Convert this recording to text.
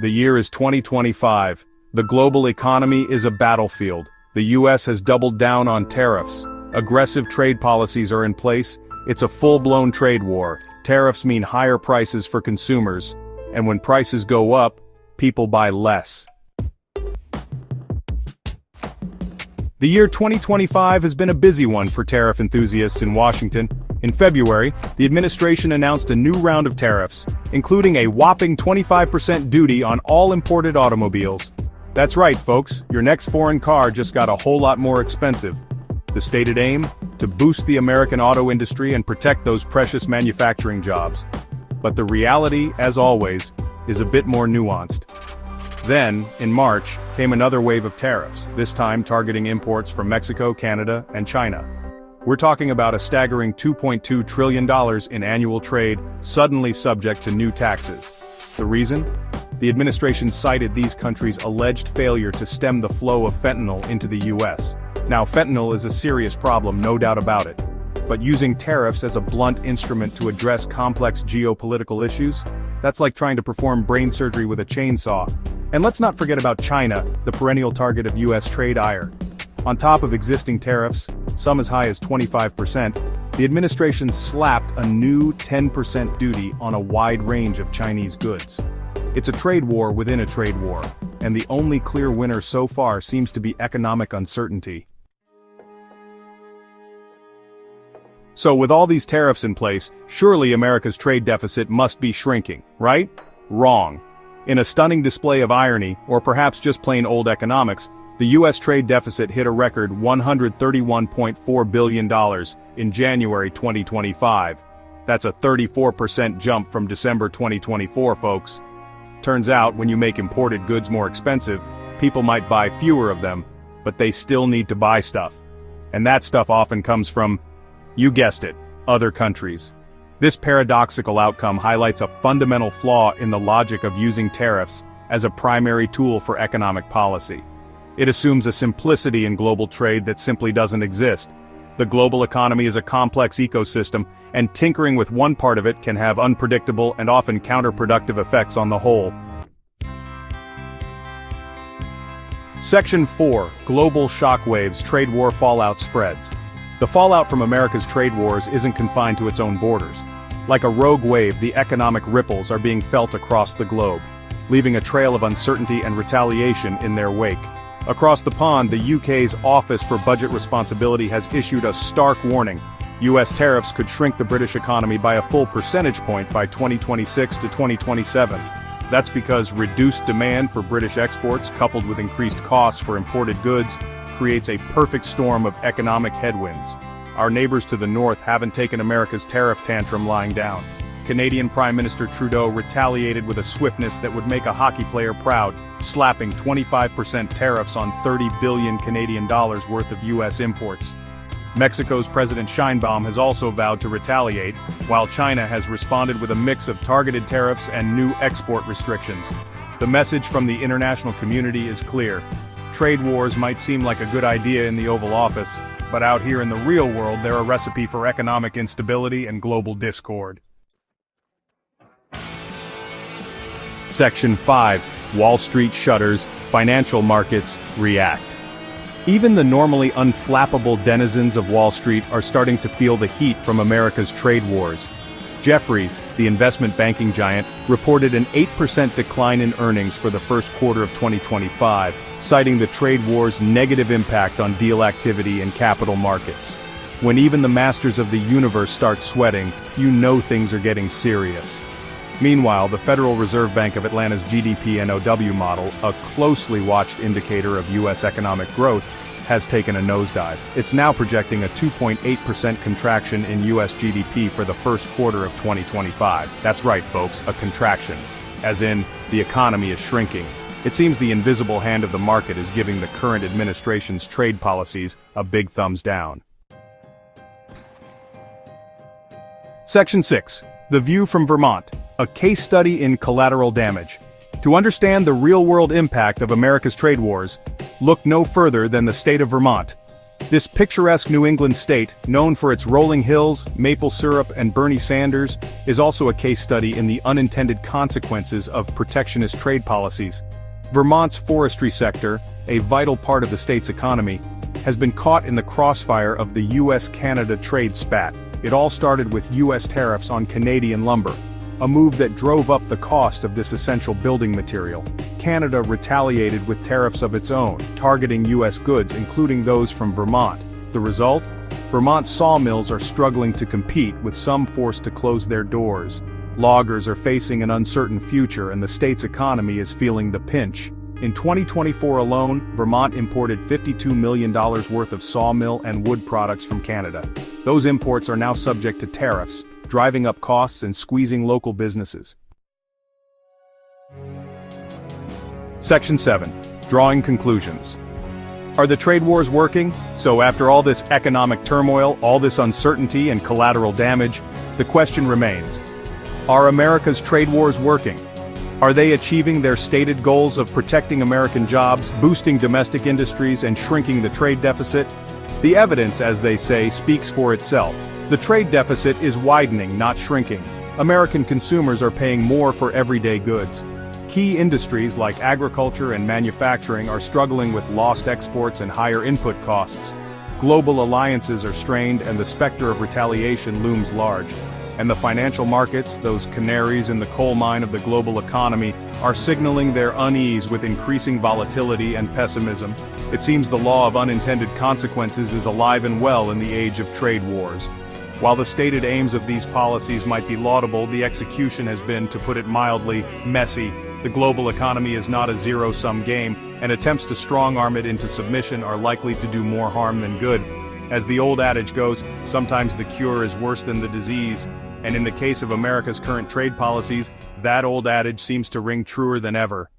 The year is 2025. The global economy is a battlefield. The US has doubled down on tariffs. Aggressive trade policies are in place. It's a full-blown trade war. Tariffs mean higher prices for consumers. And when prices go up, people buy less. The year 2025 has been a busy one for tariff enthusiasts in Washington. In February, the administration announced a new round of tariffs, including a whopping 25% duty on all imported automobiles. That's right, folks, your next foreign car just got a whole lot more expensive. The stated aim? To boost the American auto industry and protect those precious manufacturing jobs. But the reality, as always, is a bit more nuanced. Then, in March, came another wave of tariffs, this time targeting imports from Mexico, Canada, and China. We're talking about a staggering $2.2 trillion in annual trade, suddenly subject to new taxes. The reason? The administration cited these countries' alleged failure to stem the flow of fentanyl into the US. Now, fentanyl is a serious problem, no doubt about it. But using tariffs as a blunt instrument to address complex geopolitical issues? That's like trying to perform brain surgery with a chainsaw. And let's not forget about China, the perennial target of US trade ire. On top of existing tariffs, some as high as 25%, the administration slapped a new 10% duty on a wide range of Chinese goods. It's a trade war within a trade war, and the only clear winner so far seems to be economic uncertainty. So with all these tariffs in place, surely America's trade deficit must be shrinking, right? Wrong. In a stunning display of irony, or perhaps just plain old economics, the US trade deficit hit a record $131.4 billion in January 2025. That's a 34% jump from December 2024, folks. Turns out, when you make imported goods more expensive, people might buy fewer of them, but they still need to buy stuff. And that stuff often comes from, you guessed it, other countries. This paradoxical outcome highlights a fundamental flaw in the logic of using tariffs as a primary tool for economic policy. It assumes a simplicity in global trade that simply doesn't exist. The global economy is a complex ecosystem, and tinkering with one part of it can have unpredictable and often counterproductive effects on the whole. Section 4. Global shockwaves, trade war fallout spreads. The fallout from America's trade wars isn't confined to its own borders. Like a rogue wave, the economic ripples are being felt across the globe, leaving a trail of uncertainty and retaliation in their wake. Across the pond, the UK's Office for Budget Responsibility has issued a stark warning. US tariffs could shrink the British economy by a full percentage point by 2026 to 2027. That's because reduced demand for British exports, coupled with increased costs for imported goods, creates a perfect storm of economic headwinds. Our neighbors to the north haven't taken America's tariff tantrum lying down. Canadian Prime Minister Trudeau retaliated with a swiftness that would make a hockey player proud, slapping 25% tariffs on 30 billion Canadian dollars worth of US imports. Mexico's President Sheinbaum has also vowed to retaliate, while China has responded with a mix of targeted tariffs and new export restrictions. The message from the international community is clear. Trade wars might seem like a good idea in the Oval Office, but out here in the real world they're a recipe for economic instability and global discord. Section 5. Wall Street shudders, financial markets react. Even the normally unflappable denizens of Wall Street are starting to feel the heat from America's trade wars. Jefferies, the investment banking giant, reported an 8% decline in earnings for the first quarter of 2025, citing the trade war's negative impact on deal activity in capital markets. When even the masters of the universe start sweating, you know things are getting serious. Meanwhile, the Federal Reserve Bank of Atlanta's GDP NOW model, a closely watched indicator of U.S. economic growth, has taken a nosedive. It's now projecting a 2.8% contraction in U.S. GDP for the first quarter of 2025. That's right, folks, a contraction. As in, the economy is shrinking. It seems the invisible hand of the market is giving the current administration's trade policies a big thumbs down. Section 6. The View from Vermont, a case study in collateral damage. To understand the real-world impact of America's trade wars, look no further than the state of Vermont. This picturesque New England state, known for its rolling hills, maple syrup, and Bernie Sanders, is also a case study in the unintended consequences of protectionist trade policies. Vermont's forestry sector, a vital part of the state's economy, has been caught in the crossfire of the US-Canada trade spat. It all started with US tariffs on Canadian lumber, a move that drove up the cost of this essential building material. Canada retaliated with tariffs of its own, targeting US goods, including those from Vermont. The result? Vermont sawmills are struggling to compete, with some forced to close their doors. Loggers are facing an uncertain future, and the state's economy is feeling the pinch. In 2024 alone, Vermont imported $52 million worth of sawmill and wood products from Canada. Those imports are now subject to tariffs, driving up costs and squeezing local businesses. Section 7. Drawing conclusions. Are the trade wars working? So after all this economic turmoil, all this uncertainty and collateral damage, the question remains: are America's trade wars working? Are they achieving their stated goals of protecting American jobs, boosting domestic industries, and shrinking the trade deficit? The evidence, as they say, speaks for itself. The trade deficit is widening, not shrinking. American consumers are paying more for everyday goods. Key industries like agriculture and manufacturing are struggling with lost exports and higher input costs. Global alliances are strained, and the specter of retaliation looms large. And the financial markets, those canaries in the coal mine of the global economy, are signaling their unease with increasing volatility and pessimism. It seems the law of unintended consequences is alive and well in the age of trade wars. While the stated aims of these policies might be laudable, the execution has been, to put it mildly, messy. The global economy is not a zero-sum game, and attempts to strong-arm it into submission are likely to do more harm than good. As the old adage goes, sometimes the cure is worse than the disease. And in the case of America's current trade policies, that old adage seems to ring truer than ever.